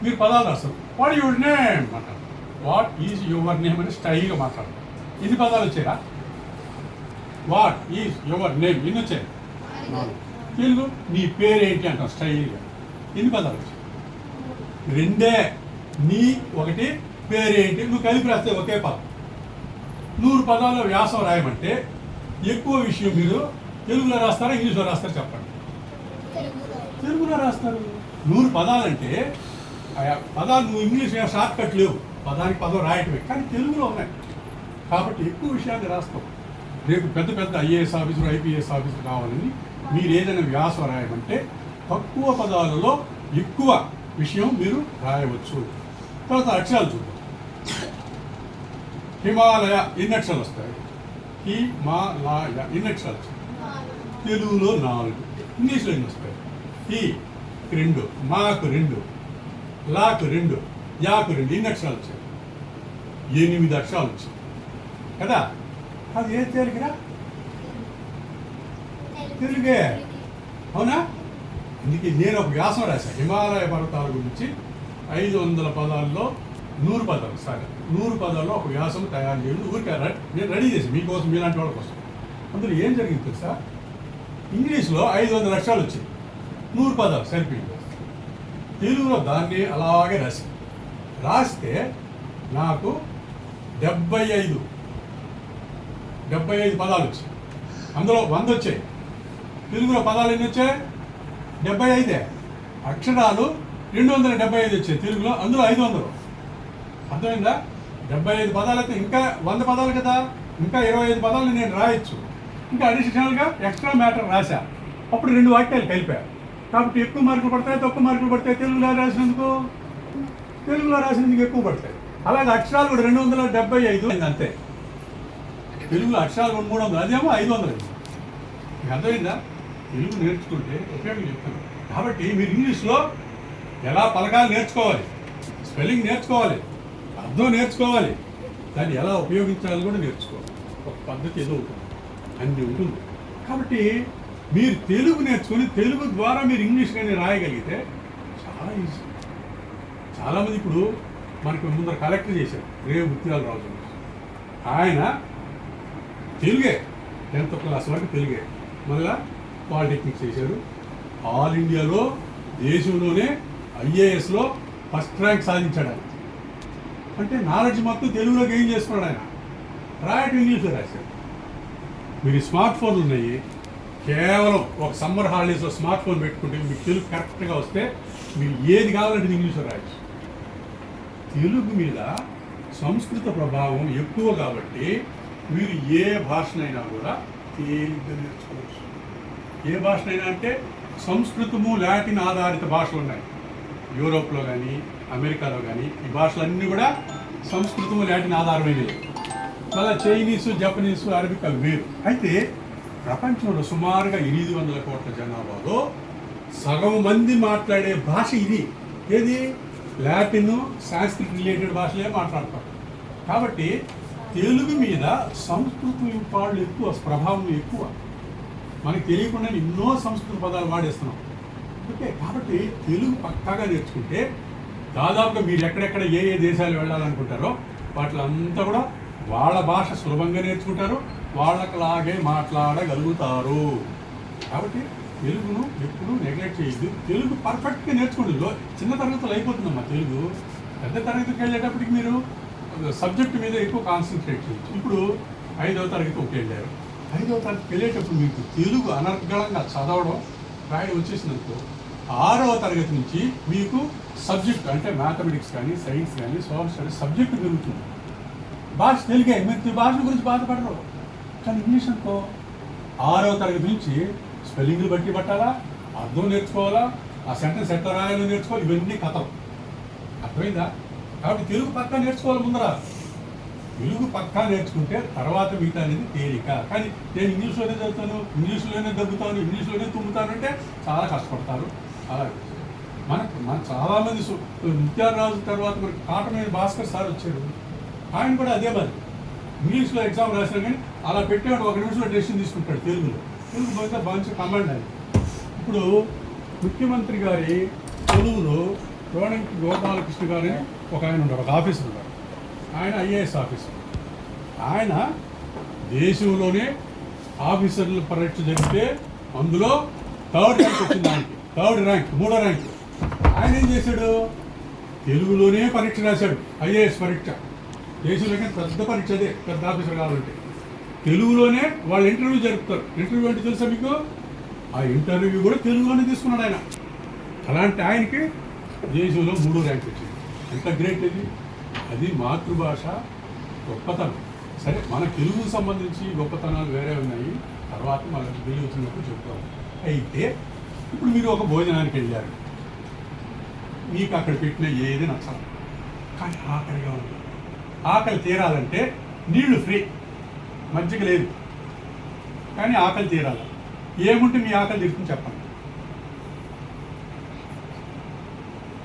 మీరు పదాలు రాస్తారు. వాట్ యువర్ నేమ్ అంటారు. వాట్ ఈజ్ యువర్ నేమ్ అని స్టైల్గా మాట్లాడతారు. ఎన్ని పదాలు వచ్చారా? వాట్ ఈజ్ యువర్ నేమ్ ఎన్ని వచ్చాయి? తెలుగు నీ పేరేంటి అంటారు స్టైల్గా. ఎన్ని పదాలు వచ్చాయి? రెండే. నీ ఒకటి, పేరేంటి. నువ్వు కలిపి రాస్తే ఒకే పదం. 100 పదాల్లో వ్యాసం రాయమంటే ఎక్కువ విషయం మీరు తెలుగులో రాస్తారా ఇంగ్లీష్లో రాస్తారా చెప్పండి? తెలుగులో రాస్తారు. 100 పదాలంటే పదాలు నువ్వు ఇంగ్లీష్ షార్ట్ కట్ లేవు, పదానికి పదం రాయటమే, కానీ తెలుగులో ఉన్నాయి కాబట్టి ఎక్కువ విషయాన్ని రాస్తాం. రేపు పెద్ద పెద్ద ఐఏఎస్ ఆఫీసర్ ఐపీఎస్ ఆఫీసర్ కావాలని మీరు ఏదైనా వ్యాసం రాయమంటే తక్కువ పదాలలో ఎక్కువ విషయం మీరు రాయవచ్చు. తర్వాత అక్షరాలు చూద్దాం. హిమాలయ ఎన్ని అక్షరాలు వస్తాయి? హిమాలయ ఎన్ని అక్షరాలు వస్తాయి? తెలుగులో 4, ఇంగ్లీష్లో ఎన్ని వస్తాయి? హి 2, మాకు 2, లాకు 2, యాకు 2, ఎన్ని అక్షరాలు వచ్చాయి? 8 అక్షరాలు వచ్చాయి కదా. అది ఏం తెలుగురా? తెలుగే, అవునా? అందుకే నేను ఒక వ్యాసం రాశాను హిమాలయ పర్వతాల గురించి. 500 పదాల్లో 100 పదాలు, సరే 100 పదాల్లో ఒక వ్యాసం తయారు చేయడం ఊరికే నేను రెడీ చేసి మీకోసం, మీలాంటి వాళ్ళ కోసం. అందులో ఏం జరిగింది తెలుసా? ఇంగ్లీష్లో 500 అక్షరాలు వచ్చాయి, 100 పదాలు సరిపోయింది. తెలుగులో దాన్ని అలాగే రాస్తే నాకు 75 పదాలు వచ్చాయి. అందులో 100 వచ్చాయి. తెలుగులో పదాలు ఎన్ని వచ్చాయి? 75. అక్షరాలు 275 వచ్చాయి తెలుగులో, అందులో 500. అర్థమైందా? 75 పదాలు అయితే ఇంకా 100 పదాలు కదా, ఇంకా 25 పదాలు నేను రాయొచ్చు. ఇంకా అడిషనల్గా ఎక్స్ట్రా మ్యాటర్ రాశా, అప్పుడు 2 వాక్యాలు కలిపారు. కాబట్టి ఎక్కువ మార్కులు పడతాయి, తక్కువ మార్కులు పడతాయి. తెలుగులో రాసినందుకు ఎక్కువ పడతాయి. అలాగే అక్షరాలు కూడా 275 అంతే. తెలుగులో అక్షరాలు 300, అదేమో 500. మీకు అర్థమైందా? తెలుగు నేర్చుకుంటే ఉపయోగం చెప్తాను. కాబట్టి మీరు ఇంగ్లీష్లో ఎలా పలకాలు నేర్చుకోవాలి, స్పెల్లింగ్ నేర్చుకోవాలి, అర్థం నేర్చుకోవాలి, దాన్ని ఎలా ఉపయోగించాలి కూడా నేర్చుకోవాలి. ఒక పద్ధతి ఏదో ఉంటుంది, అన్నీ ఉంటుంది. కాబట్టి మీరు తెలుగు నేర్చుకొని తెలుగు ద్వారా మీరు ఇంగ్లీష్ కానీ రాయగలిగితే చాలా ఈజీ. చాలామంది ఇప్పుడు మనకు ముందర కలెక్టర్ చేశారు రేవు ముత్యాల రాజు, ఆయన తెలుగే 10th క్లాస్ వరకు తెలుగే, మళ్ళా పాలిటెక్నిక్స్ చేశారు. ఆల్ ఇండియాలో దేశంలోనే ఐఏఎస్లో ఫస్ట్ ర్యాంక్ సాధించాడు ఆయన. అంటే నాలెడ్జ్ మొత్తం తెలుగులో గెయిన్ చేసుకున్నాడు ఆయన. రాయటం ఇంగ్లీష్లో రాశారు. మీరు స్మార్ట్ ఫోన్లు ఉన్నాయి, కేవలం ఒక సమ్మర్ హాలిడేస్లో స్మార్ట్ ఫోన్ పెట్టుకుంటే మీకు తెలుగు కరెక్ట్గా వస్తే మీరు ఏది కావాలంటే ఇంగ్లీష్లో రాయచ్చు. తెలుగు మీద సంస్కృత ప్రభావం ఎక్కువ కాబట్టి మీరు ఏ భాషనైనా కూడా తేలిగ్గా నేర్చుకోవచ్చు. ఏ భాషనైనా అంటే సంస్కృతము లాటిన్ ఆధారిత భాషలు ఉన్నాయి యూరోప్లో కానీ అమెరికాలో కానీ. ఈ భాషలన్నీ కూడా సంస్కృతము లాటిన్ ఆధారమైనవి. మళ్ళీ చైనీసు, జపనీసు, అరబిక్ అవి వేరు. అయితే ప్రపంచంలో సుమారుగా 800 కోట్ల జనాభాలో సగం మంది మాట్లాడే భాష ఇది. ఏది? లాటిన్, సాంస్క్రిట్ రిలేటెడ్ భాషలే మాట్లాడతారు. కాబట్టి తెలుగు మీద సంస్కృతం పాళ్ళు ఎక్కువ, ప్రభావం ఎక్కువ. మనకు తెలియకుండా ఎన్నో సంస్కృత పదాలు వాడేస్తున్నాం. ఓకే, కాబట్టి తెలుగు పక్కాగా నేర్చుకుంటే దాదాపుగా మీరు ఎక్కడెక్కడ ఏ దేశాలు వెళ్ళాలనుకుంటారో వాటిలంతా కూడా వాళ్ళ భాష సులభంగా నేర్చుకుంటారు, వాళ్ళలాగే మాట్లాడగలుగుతారు. కాబట్టి తెలుగును ఎప్పుడూ నెగ్లెక్ట్ చేయొద్దు. తెలుగు పర్ఫెక్ట్గా నేర్చుకోండి. చిన్న తరగతులు అయిపోతుందమ్మా తెలుగు. పెద్ద తరగతికి వెళ్ళేటప్పటికి మీరు సబ్జెక్టు మీద ఎక్కువ కాన్సన్ట్రేట్ చేయొచ్చు. ఇప్పుడు 5వ తరగతి వెళ్ళారు. 5వ తరగతికి వెళ్ళేటప్పుడు మీకు తెలుగు అనర్గళంగా చదవడం, రాయడం వచ్చేసినందుకు 6వ తరగతి నుంచి మీకు సబ్జెక్ట్ అంటే మ్యాథమెటిక్స్ కానీ, సైన్స్ కానీ, సోషల్ స్టడీస్ సబ్జెక్టు పెరుగుతుంది. భాష తెలుగే, మీరు భాష గురించి బాధపడరు. కానీ ఇంగ్లీష్ అనుకో 6వ తరగతి నుంచి స్పెల్లింగ్లు బట్టి పట్టాలా, అర్థం నేర్చుకోవాలా, ఆ సెంటెన్స్ ఎట్లా రాయాలో నేర్చుకోవాలి. ఇవన్నీ కథలు. అర్థమైందా? కాబట్టి తెలుగు పక్కా నేర్చుకోవాలి. ముందర తెలుగు పక్కా నేర్చుకుంటే తర్వాత మిగతా అనేది తేలిక. కానీ నేను ఇంగ్లీష్లోనే చదువుతాను, ఇంగ్లీష్లోనే దగ్గుతాను, ఇంగ్లీష్లోనే తుమ్ముతానంటే చాలా కష్టపడతారు. అలాగే మన చాలామంది ముత్యాలరాజు తర్వాత మనకి కాటమనేని భాస్కర్ సార్ వచ్చాడు. ఆయన కూడా అదే మరి ఇంగ్లీష్లో ఎగ్జామ్ రాసినా కానీ అలా పెట్టేవాడు 1 నిమిషంలో డెసిషన్ తీసుకుంటాడు తెలుగులో. తెలుగు పోతే మంచి కమాండ్ అది. ఇప్పుడు ముఖ్యమంత్రి గారి తెలుగులో రోణంకి గోపాలకృష్ణ గారు ఒక ఆయన ఉన్నారు, ఒక ఆఫీసర్ ఉన్నారు. ఆయన ఐఏఎస్ ఆఫీసర్. ఆయన దేశంలోనే ఆఫీసర్ల పరీక్ష జరిగితే అందులో 3rd ర్యాంక్ వచ్చింది ఆయనకి. 3rd ర్యాంక్, 3వ ర్యాంక్. ఆయన ఏం చేశాడు? తెలుగులోనే పరీక్ష రాశాడు, ఐఏఎస్ పరీక్ష. దేశంలోనే పెద్ద పరీక్ష, అదే పెద్ద ఆఫీసర్ కావాలంటే తెలుగులోనే వాళ్ళు ఇంటర్వ్యూ జరుపుతారు. ఇంటర్వ్యూ అంటే తెలుసా మీకు? ఆ ఇంటర్వ్యూ కూడా తెలుగులోనే తీసుకున్నాడు ఆయన. అలాంటి ఆయనకి దేశంలో 3వ ర్యాంక్ వచ్చింది. ఎంత గ్రేట్ ఇది! అది మాతృభాష గొప్పతనం. సరే, మన తెలుగుకు సంబంధించి గొప్పతనాలు వేరే ఉన్నాయి, తర్వాత మనకు తెలుగు వచ్చినప్పుడు చెప్తాం. అయితే ఇప్పుడు మీరు ఒక భోజనానికి వెళ్ళారు, మీకు అక్కడ పెట్టిన ఏది నచ్చదు, కానీ ఆకలిగా ఉంది. ఆకలి తీరాలంటే నీళ్లు ఫ్రీ, మజ్జిగ లేదు, కానీ ఆకలి తీరాలి. ఏముంటే మీ ఆకలి తీరుతుంది చెప్పండి?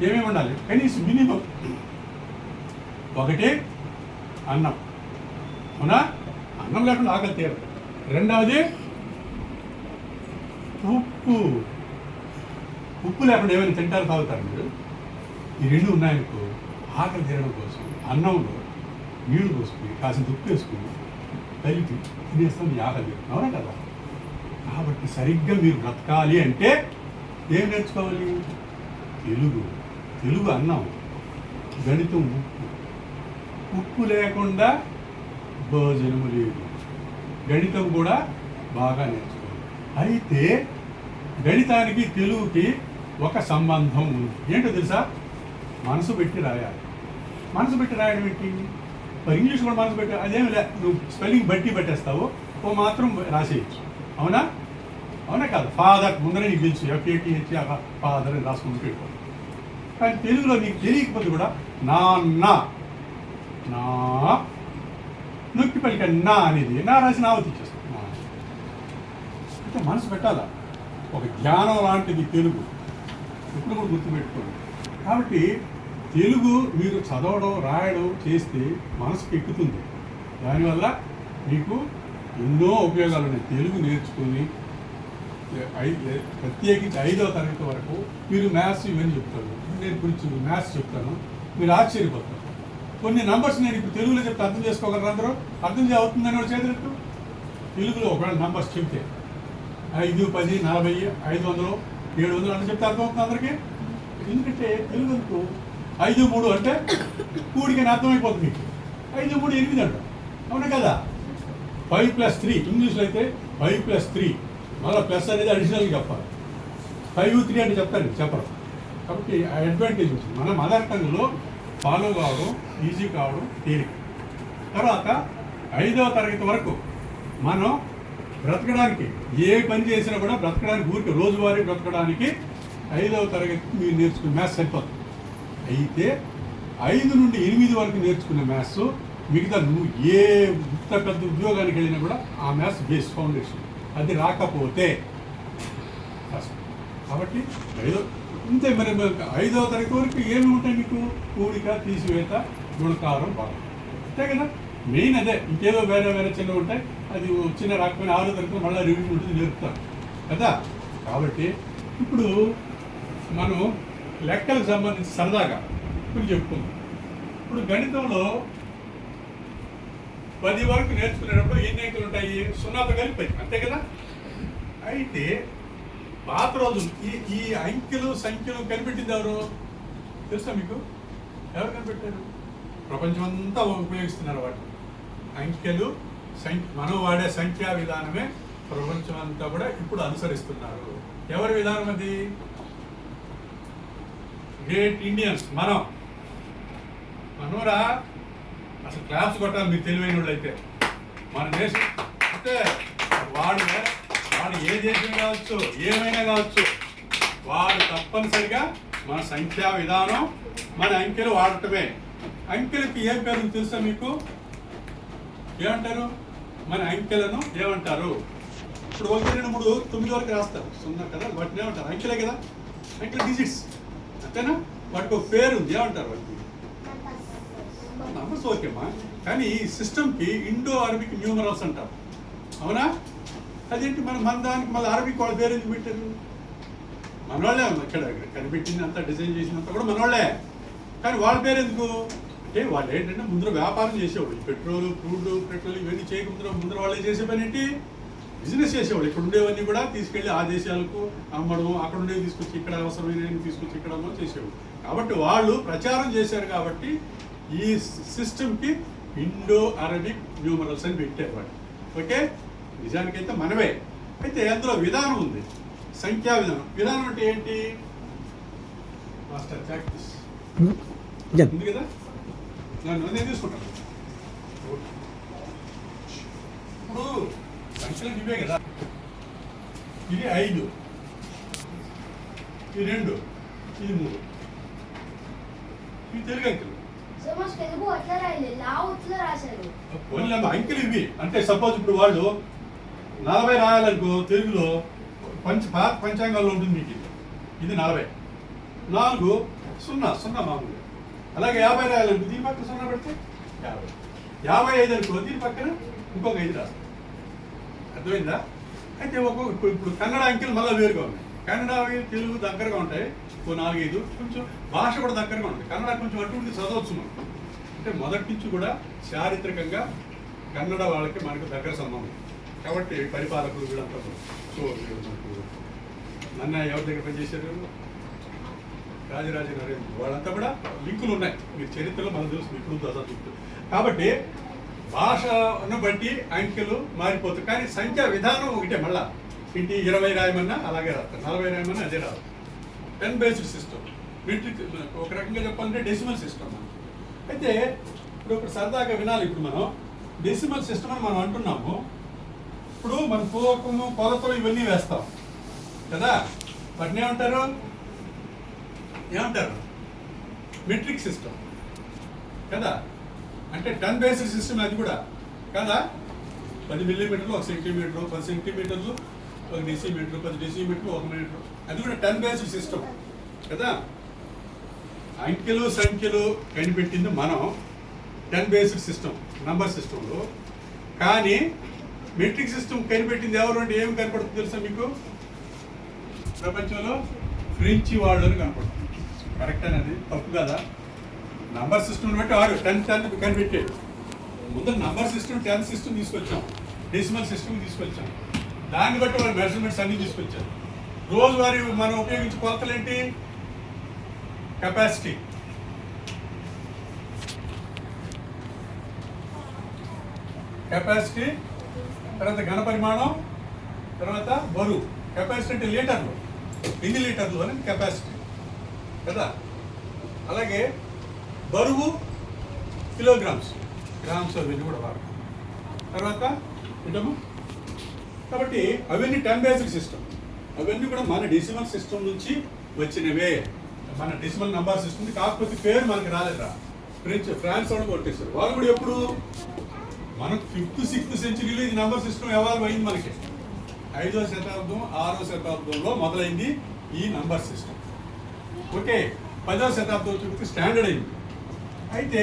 ఏమేమి ఉండాలి? కనీసం మినిమం ఒకటి అన్నం. అవునా? అన్నం లేకుండా ఆకలి తీరదు. రెండవది ఉప్పు. ఉప్పు లేకుండా ఏమైనా తింటారు, తాగుతారు మీరు? ఈ రెండు ఉన్నాయనుకో, ఆకలి తీరడం కోసం అన్నంలో నీళ్లు పోసుకుని కాసింత ఉప్పు వేసుకుని కలిపి తినేస్తాం, మీ ఆకలి తీరుతుంది. అవునా కదా? కాబట్టి సరిగ్గా మీరు బ్రతకాలి అంటే ఏం నేర్చుకోవాలి? తెలుగు అన్నం, గణితం ఉప్పు. ఉప్పు లేకుండా భోజనము లేదు. గణితం కూడా బాగా నేర్చుకోవాలి. అయితే గణితానికి తెలుగుకి ఒక సంబంధం ఉంది. ఏంటో తెలుసా? మనసు పెట్టి రాయాలి. మనసు పెట్టి రాయడం ఏంటి? మరి ఇంగ్లీష్ కూడా మనసు పెట్టి, అదేమి లే, నువ్వు స్పెల్లింగ్ బట్టి పెట్టేస్తావు, ఓ మాత్రం రాసేయచ్చు. అవునా? అవునా కాదు? ఫాదర్ ముందరే నీకు తెలుసు, FATH ఫాదర్ అని రాసుకుని పెట్టుకో. కానీ తెలుగులో నీకు తెలియకపోతే కూడా నాన్న, నా నొక్కి పలిక నా అనేది నా రాసి నావతి ఇచ్చేస్తాను. అంటే మనసు పెట్టాలా? ఒక జ్ఞానం లాంటిది తెలుగు. ఇప్పుడు కూడా గుర్తుపెట్టుకోండి. కాబట్టి తెలుగు మీరు చదవడం, రాయడం చేస్తే మనసుకు ఎక్కుతుంది. దానివల్ల మీకు ఎన్నో ఉపయోగాలు ఉన్నాయి. తెలుగు నేర్చుకుని ప్రత్యేకించి 5వ తరగతి వరకు మీరు మ్యాథ్స్ ఇవన్నీ చెప్తారు. నేను గురించి మ్యాథ్స్ చెప్తాను, మీరు ఆశ్చర్యపోతారు. కొన్ని నంబర్స్ నేను ఇప్పుడు తెలుగులో చెప్తే అర్థం చేసుకోగలరు అందరూ? అర్థం అవుతుందని వాడు చేతులెట్టు. తెలుగులో ఒకవేళ నంబర్స్ చెప్తే 5, 10, 40, 500, 700 అని చెప్తే అర్థమవుతుంది అందరికీ. ఎందుకంటే తెలుగు అనుకో 5, 3 అంటే కూడికని అర్థమైపోతుంది మీకు. 5, 3, 8 అంట. అవునా కదా? 5+3 ఇంగ్లీష్లో అయితే 5+3, మళ్ళీ ప్లస్ అనేది అడిషనల్గా చెప్పాలి. 5, 3 అంటే చెప్తాను, చెప్పరు. కాబట్టి ఆ అడ్వాంటేజ్ ఉంటుంది. మన మదర్ టంగ్లో ఫాలో కావడం ఈజీ కావడం తేలిక. తర్వాత 5వ తరగతి వరకు మనం బ్రతకడానికి ఏ పని చేసినా కూడా బ్రతకడానికి, ఊరికి రోజువారీ బ్రతకడానికి 5వ తరగతి మీరు నేర్చుకునే మ్యాథ్స్ సరిపోతుంది. అయితే 5 నుండి 8 వరకు నేర్చుకునే మ్యాథ్స్ మిగతా నువ్వు ఏ ఇంత పెద్ద ఉద్యోగానికి వెళ్ళినా కూడా ఆ మ్యాథ్స్ బేస్ ఫౌండేషన్. అది రాకపోతే కష్టం. కాబట్టి ఇంతే. మరి 5వ తరగతి వరకు ఏమి ఉంటాయి మీకు? కూడిక, తీసివేత, గుణకారం, భాగం. అంతే కదా? మెయిన్ అదే. ఇంకేదో వేరే వేరే చిన్నవి ఉంటాయి, అది చిన్న రాకపోయినా 6వ తరగతి మళ్ళీ రివిజన్ ఉంటుంది, నేర్పుతారు కదా. కాబట్టి ఇప్పుడు మనం లెక్కలకు సంబంధించి సరదాగా ఇప్పుడు చెప్పుకుందాం. ఇప్పుడు గణితంలో 10 వరకు నేర్చుకునేటప్పుడు ఎన్ని అంకెలు ఉంటాయి? 0తో కలిపి 10, అంతే కదా? అయితే పాత రోజులు ఈ అంకెలు సంఖ్యలు కనిపెట్టింది ఎవరు తెలుసా మీకు? ఎవరు కనిపెట్టారు? ప్రపంచమంతా ఉపయోగిస్తున్నారు వాటిని. అంకెలు మనం వాడే సంఖ్యా విధానమే ప్రపంచం అంతా కూడా ఇప్పుడు అనుసరిస్తున్నారు. ఎవరి విధానం అది? Great Indians. మనోరా అసలు క్లాప్స్ కొట్టాలి మీరు తెలివైన వాళ్ళు అయితే. మన దేశం అంటే వాడు ఏ దేశం కావచ్చు, ఏమైనా కావచ్చు, వాడు తప్పనిసరిగా మన సంఖ్యా విధానం, మన అంకెలు వాడటమే. అంకెలకి ఏం పేరు తెలుసా మీకు? ఏమంటారు? మన అంకెలను ఏమంటారు? ఇప్పుడు 1, 2, 3, 9 వరకు రాస్తారు, 0 కదా, వాటిని ఏమంటారు? అంకెలే కదా. అంకెల డిజిట్స్, అంతేనా? వాటికి ఒక పేరు ఉంది, ఏమంటారు వాటికి? నంబర్స్. ఓకేమ్మా. కానీ ఈ సిస్టమ్కి ఇండో అరబిక్ న్యూమరల్స్ అంటారు. అవునా? అదేంటి? మన దానికి మళ్ళీ అరబిక్ వాళ్ళ పేరు ఎందుకు పెట్టారు? మనవాళ్ళే ఇక్కడ కనిపెట్టింది అంతా డిజైన్ చేసినంత కూడా మనవాళ్ళే. కానీ వాళ్ళ పేరు ఎందుకు అంటే వాళ్ళు ఏంటంటే ముందర వ్యాపారం చేసేవాళ్ళు. పెట్రోల్ పెట్రోల్ ఇవన్నీ చేయకుండా ముందర వాళ్ళే చేసే పని ఏంటి, బిజినెస్ చేసేవాళ్ళు. ఇక్కడ ఉండేవన్నీ కూడా తీసుకెళ్ళి ఆ దేశాలకు అమ్మడం, అక్కడ ఉండేవి తీసుకొచ్చి ఇక్కడ అవసరమైన తీసుకొచ్చి ఇక్కడ అమ్మడం చేసేవాళ్ళు. కాబట్టి వాళ్ళు ప్రచారం చేశారు. కాబట్టి ఈ సిస్టమ్కి ఇండో అరబిక్ న్యూమరల్స్ అని పెట్టారు వాళ్ళు. ఓకే, నిజానికైతే మనమే. అయితే అందులో విధానం ఉంది, సంఖ్యా విధానం. విధానం అంటే ఏంటి మాస్టర్ ప్రాక్టీస్ ఉంది కదా, నేను తీసుకుంటాను. ఇప్పుడు సంఖ్యలు ఇవే కదా, ఇది 5, ఇది 2, ఇది 3, ఇవి తెలుగు అంకెలు. అంకెలు ఇవి అంటే సపోజ్ ఇప్పుడు వాళ్ళు 40 రాయాలనుకో తెలుగులో పాత పంచాంగాల్లో ఉంటుంది మీకు. ఇది 40, 4 0 మామూలుగా. అలాగే 50 రాయాలనుకో దీని పక్కన 0 పెడితే 50, 55 అనుకో దీని పక్కన ఇంకొక 5 రాస్తాం. అర్థమైందా? అయితే ఇప్పుడు కన్నడ అంకెలు మళ్ళీ వేరుగా ఉన్నాయి. కన్నడ తెలుగు దగ్గరగా ఉంటాయి, 4-5. కొంచెం భాష కూడా దగ్గరగా ఉంటుంది. కన్నడ కొంచెం అటువంటి చదవచ్చు మనం. అంటే మొదటి నుంచి కూడా చారిత్రకంగా కన్నడ వాళ్ళకి మనకు దగ్గర సంబంధం. కాబట్టి పరిపాలకులు వీళ్ళంతా సో నన్న ఎవరి దగ్గర పనిచేశారు, రాజరాజ నరేంద్ర, వాళ్ళంతా కూడా లింకులు ఉన్నాయి. మీరు చరిత్రలో మనం తెలుసు, ఇప్పుడు చదువుతుంది. కాబట్టి భాషను బట్టి అంకెలు మారిపోతాయి, కానీ సంఖ్యా విధానం ఒకటే. మళ్ళా ఇంటి 20 రాయమన్నా అలాగే రాస్తారు, 40 రాయమన్నా అదే రాదు. 10 బేస్డ్ సిస్టమ్. మెట్రిక్ ఒక రకంగా చెప్పాలంటే డెసిమల్ సిస్టమ్. అయితే ఇప్పుడు ఒక సరదాగా వినాలి. ఇప్పుడు మనం డెసిమల్ సిస్టమ్ అని మనం అంటున్నాము. ఇప్పుడు మన పూర్వకము కొలతలు ఇవన్నీ వేస్తాం కదా, వాటిని ఏమంటారు మెట్రిక్ సిస్టమ్ కదా. అంటే 10 బేస్డ్ సిస్టమ్ అది కూడా కదా. 10 మిల్లీమీటర్లు 1 సెంటీమీటరు, 10 సెంటీమీటర్లు 1 డెసిమీటరు, 10 డెసిమీటర్లు 1 మీటరు, అది కూడా 10 బేస్డ్ సిస్టమ్ కదా. అంకెలు సంఖ్యలు కనిపెట్టింది మనం 10 బేస్డ్ సిస్టమ్, నంబర్ సిస్టంలో. కానీ మెట్రిక్ సిస్టమ్ కనిపెట్టింది ఎవరు అంటే ఏమి కనపడుతుంది తెలుసా మీకు? ప్రపంచంలో ఫ్రెంచ్ వాళ్ళు అని కనపడుతుంది. కరెక్ట్ అనేది తప్పు కదా. నంబర్ సిస్టమ్ బట్టి 10 కనిపెట్టాడు. ముందు నంబర్ సిస్టమ్ 10 సిస్టమ్ తీసుకొచ్చాం, డెసిమల్ సిస్టమ్ తీసుకొచ్చాం. దాన్ని బట్టి వాళ్ళు మెజర్మెంట్స్ అన్ని తీసుకొచ్చారు. రోజువారీ మనం ఉపయోగించే కొలతలు ఏంటి? కెపాసిటీ, తర్వాత ఘన పరిమాణం, తర్వాత బరువు. కెపాసిటీ అంటే లీటర్లు, ఎన్ని లీటర్లు అని కెపాసిటీ కదా. అలాగే బరువు కిలోగ్రామ్స్, గ్రామ్స్ అవన్నీ కూడా వాడతాం. తర్వాత ఉంటాము. కాబట్టి అవన్నీ 10 బేస్డ్ సిస్టమ్. అవన్నీ కూడా మన డెసిమల్ సిస్టమ్ నుంచి వచ్చినవే, మన డెసిమల్ నంబర్ సిస్టమ్. కాకపోతే పేరు మనకి రాలేదురా, ఫ్రాన్స్ వాళ్ళు కొట్టేస్తారు. వాళ్ళు కూడా ఎప్పుడు మనకు 5th 6th సెంచరీలో ఇది నంబర్ సిస్టమ్ ఎవాల్వ్ అయింది. మనకి 5వ శతాబ్దం 6వ శతాబ్దంలో మొదలైంది ఈ నంబర్ సిస్టమ్. ఓకే, 10వ శతాబ్దం వచ్చి స్టాండర్డ్ అయింది. అయితే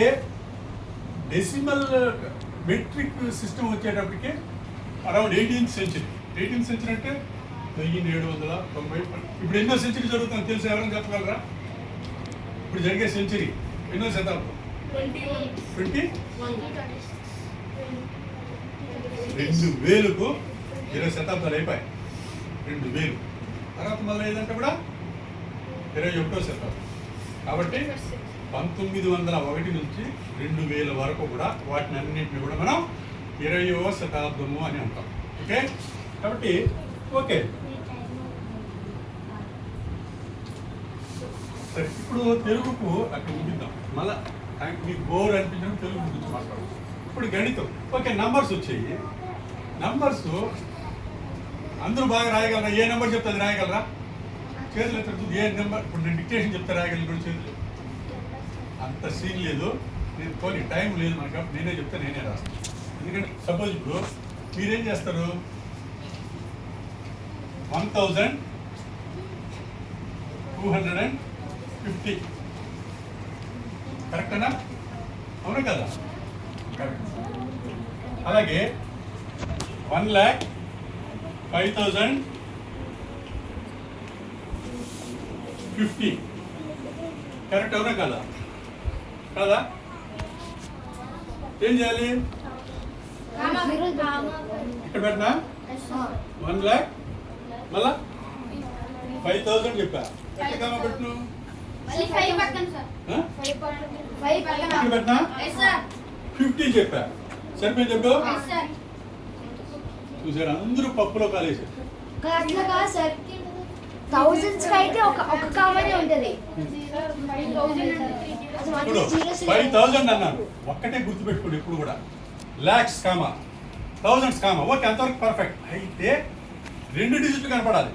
డెసిమల్ మెట్రిక్ సిస్టమ్ వచ్చేటప్పటికి around 18th century. 18th century అంటే 1790. ఇప్పుడు ఎన్నో సెంచరీ జరుగుతుందో తెలుసు, ఎవరైనా చెప్పగలరా? ఇప్పుడు జరిగే సెంచరీ ఎన్నో శతాబ్దం? 2000కు 20 శతాబ్దాలు అయిపోయాయి. 2000 తర్వాత మొదలైందంటే కూడా 21వ శతాబ్దం. కాబట్టి 1901 నుంచి 2000 వరకు కూడా వాటిని అన్నింటినీ కూడా మనం 20వ శతాబ్దము అని అంటాం. ఓకే, కాబట్టి ఓకే సరే. ఇప్పుడు తెలుగుకు అక్కడ ముగిద్దాం. మళ్ళీ మీకు బోర్ అనిపించడం తెలుగు గురించి మాట్లాడదాం. ఇప్పుడు గణితం. ఓకే, నంబర్స్ వచ్చాయి. నంబర్స్ అందరూ బాగా రాయగలరా? ఏ నెంబర్ చెప్తే అది రాయగలరా? చేతులు ఎత్తుతుంది. ఏ నెంబర్ ఇప్పుడు నేను డిక్టేషన్ చెప్తే రాయగలను కూడా చేతులు. అంత సీన్ లేదు, నేను పోనీ టైం లేదు మనకి. నేనే చెప్తే నేనే రాస్తాను. ఎందుకంటే సపోజ్ ఇప్పుడు మీరేం చేస్తారు, 1250 కరెక్టేనా? అవును కదా? కరెక్ట్. అలాగే 1,05,000 50 కరెక్ట్ అవునా కదా కదా ఏం చేయాలి ఇక్కడ పెట్టినా 1 lakh మళ్ళా 5,000 చెప్పా ఎట్లా కామా పెట్టు ఇక్కడ పెట్టినా 50 చెప్పా సరిపోయింది చెప్పు చూసారు అందరూ పప్పులో కాలేసారు అట్లా కాదు సార్ థౌజండ్స్ అయితే ఒక కామనే ఉంటది ఇప్పుడు 5,000 అన్నాను ఒక్కటే గుర్తుపెట్టుకోండి ఇప్పుడు కూడా lakhs comma thousands comma okay అంతవరకు పర్ఫెక్ట్ అయితే 2 డిజిట్లు కనపడాలి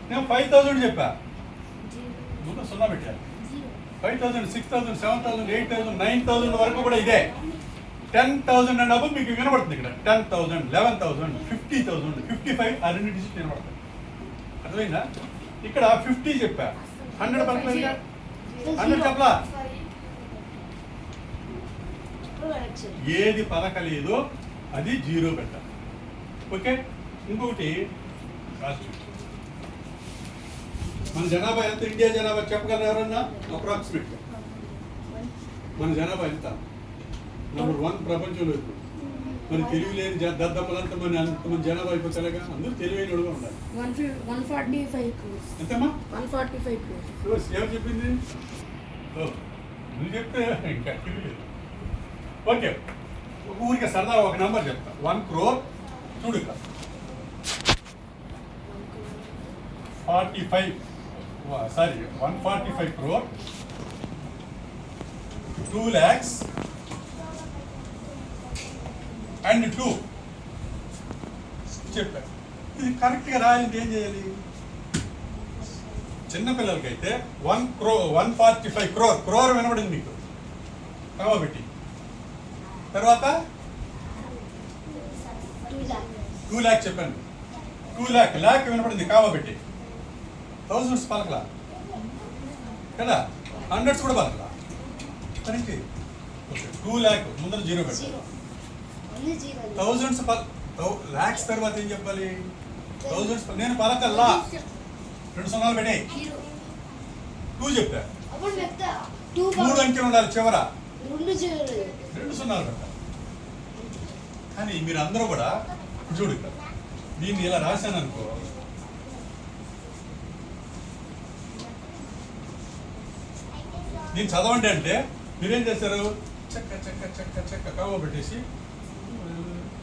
నేను 5,000 చెప్పా ముందు 0 పెట్టాను 5,000 6,000 7,000 8,000 9,000 వరకు కూడా ఇదే 10,000 అండ్ అబౌవ్ మీకు వినపడుతుంది ఇక్కడ 10,000 11,000 50,000 55 ఆ 2 డిజిట్లు వినపడతాయి అర్థమైందా ఇక్కడ 50 చెప్పా 100 పలకలేదుగా 100 చెప్పలా ఏది పలకలేదో అది 0 పెట్టాలి ఓకే ఇంకొకటి మన జనాభా ఎంత ఇండియా జనాభా చెప్పగలరు ఎవరన్నా అప్రాక్సిమేట్ మన జనాభా ఎంత నెంబర్ 1 ప్రపంచంలో ఇప్పుడు మన తెలివి లేని దద్దమ్మలంతా మన అంతమంది జనాభా అయిపోతారుగా అందరూ తెలివైనడుగా ఉండాలి 145 crores ఎంతమ్మా 145 crores ఎవరు చెప్పింది నువ్వు చెప్తే ఇంకా తెలియలేదు ఓకే ఒక ఊరికి సరదా ఒక నెంబర్ చెప్తా 1 crore చూడు ఇక్కడ 145 crore 2 lakhs and 2 చెప్పారు ఇది కరెక్ట్గా రాయాలంటే ఏం చేయాలి చిన్నపిల్లలకైతే 145 crore క్రోర్ వినబడింది మీకు కామా పెట్టి తర్వాత 2 lakh చెప్పాను 2 lakh వినపడింది కామా పెట్టి థౌజండ్స్ పలకలా కదా హండ్రెడ్స్ కూడా పలకలా కరెక్ట్ ఓకే 2 lakh ముందర 0 పెట్టాలి థౌజండ్స్ లాక్స్ తర్వాత ఏం చెప్పాలి థౌజండ్స్ నేను పలకల్లా 2 సున్నాలు పెట్టాయి 2 చెప్పా 3 అంకెలు ఉండాలి చివర 2 సున్నాలు పెట్టాలి కానీ మీరు అందరూ కూడా చూడు ఇక్కడ దీన్ని ఇలా రాశాను అనుకో దీన్ని చదవండి అంటే మీరేం చేస్తారు చెక్క చెక్క చెక్క చెక్క కవ్వ పెట్టేసి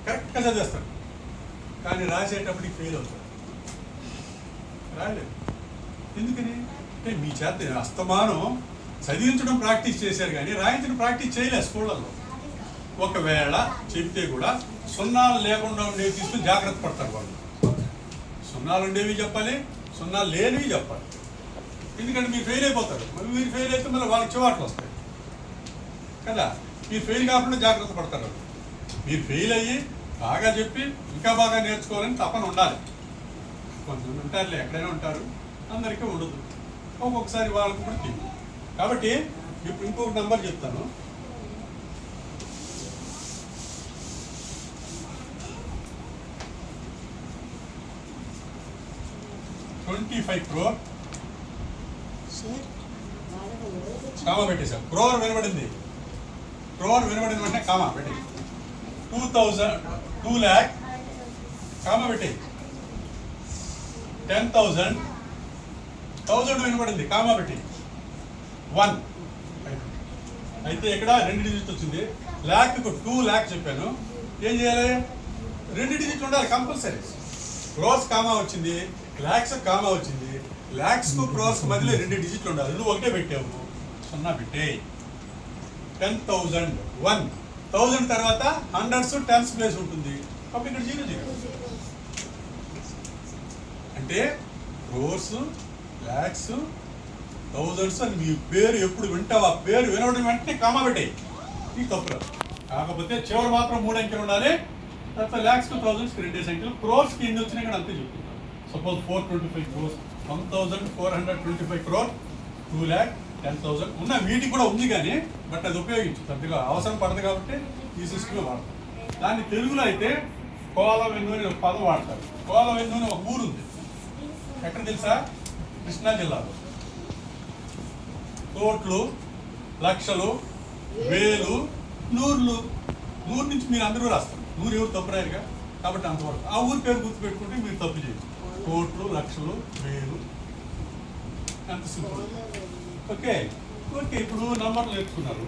కరెక్ట్గా చదివేస్తారు కానీ రాసేటప్పటికి ఫెయిల్ అవుతారు రాయలేదు ఎందుకని అంటే మీ చేత అస్తమానం చదివించడం ప్రాక్టీస్ చేశారు కానీ రాయించడం ప్రాక్టీస్ చేయలేదు స్కూళ్ళల్లో ఒకవేళ చెప్తే కూడా సున్నాలు లేకుండా ఉండేవి తీసుకుని జాగ్రత్త పడతారు వాళ్ళు సున్నాలు ఉండేవి చెప్పాలి సున్నాలు లేనివి చెప్పాలి ఎందుకంటే మీరు ఫెయిల్ అయిపోతారు మళ్ళీ మీరు ఫెయిల్ అయితే మళ్ళీ వాళ్ళకి చివాట్లు వస్తాయి కదా మీరు ఫెయిల్ కాకుండా జాగ్రత్త పడతారు మీరు ఫెయిల్ అయ్యి బాగా చెప్పి ఇంకా బాగా నేర్చుకోవాలని తపన ఉండాలి కొంతమంది ఉంటారులే ఎక్కడైనా ఉంటారు అందరికీ ఉండదు ఒక్కొక్కసారి వాళ్ళకు కూడా తెలియదు కాబట్టి ఇప్పుడు ఇంకొక నెంబర్ చెప్తాను $25 crore కామా పెట్టేశాం క్రోర్ వినబడింది వెంటనే కామా పెట్టి 2 lakh కామా పెట్టి 10,000 వినబడింది కామా పెట్టి 1 అయితే ఇక్కడ 2 డిజిట్ వచ్చింది ల్యాక్ 2 lakh చెప్పాను ఏం చేయాలి 2 డిజిట్ ఉండాలి కంపల్సరీ క్రోర్స్ కామా వచ్చింది లాక్స్ కామా వచ్చింది లాక్స్ కు క్రోర్స్ మధ్యలో 2 డిజిట్లు ఉండాలి నువ్వు ఒకటే పెట్టావు 0 పెట్టే 10,000 1,000 తర్వాత హండ్రెడ్స్ టెన్స్ ప్లేస్ ఉంటుంది అప్పుడు ఇక్కడ 0 అంటే క్రోర్స్ లాక్స్ థౌజండ్స్ అని మీ పేరు ఎప్పుడు వింటావు ఆ పేరు వినడం వెంటనే కామా పెట్టాయి ఈ తప్పులు కాకపోతే చివరి మాత్రం 3 అంకెలు ఉండాలి తర్వాత లాక్స్ కు థౌజండ్స్కి 2 సంఖ్యలు క్రోర్స్కి ఎన్ని వచ్చినాయి ఇక్కడ అంతే చెప్తున్నాను సపోజ్ 425 crores 1,425 crore 2 lakh 10,000 ఉన్న వీటికి కూడా ఉంది కానీ బట్ అది ఉపయోగించు పెద్దగా అవసరం పడదు కాబట్టి ఈ సిస్టమే వాడతాం దాన్ని తెలుగులో అయితే కోలవెన్ను అని ఒక పదం వాడతారు కోలవెన్ను అని ఒక ఊరు ఉంది ఎక్కడ తెలుసా కృష్ణా జిల్లాలో కోట్లు, లక్షలు, వేలు, నూర్లు. నూరు నుంచి మీరు అందరూ రాస్తారు. నూరు ఎవరు తప్పు రాయరుగా, కాబట్టి అంతవరకు ఆ ఊరి పేరు గుర్తుపెట్టుకుంటే మీరు తప్పు చేయరు. కోట్లు, లక్షలు, వేలు, అంత సింపుల్. ఓకే ఓకే ఇప్పుడు నంబర్లు నేర్చుకున్నారు.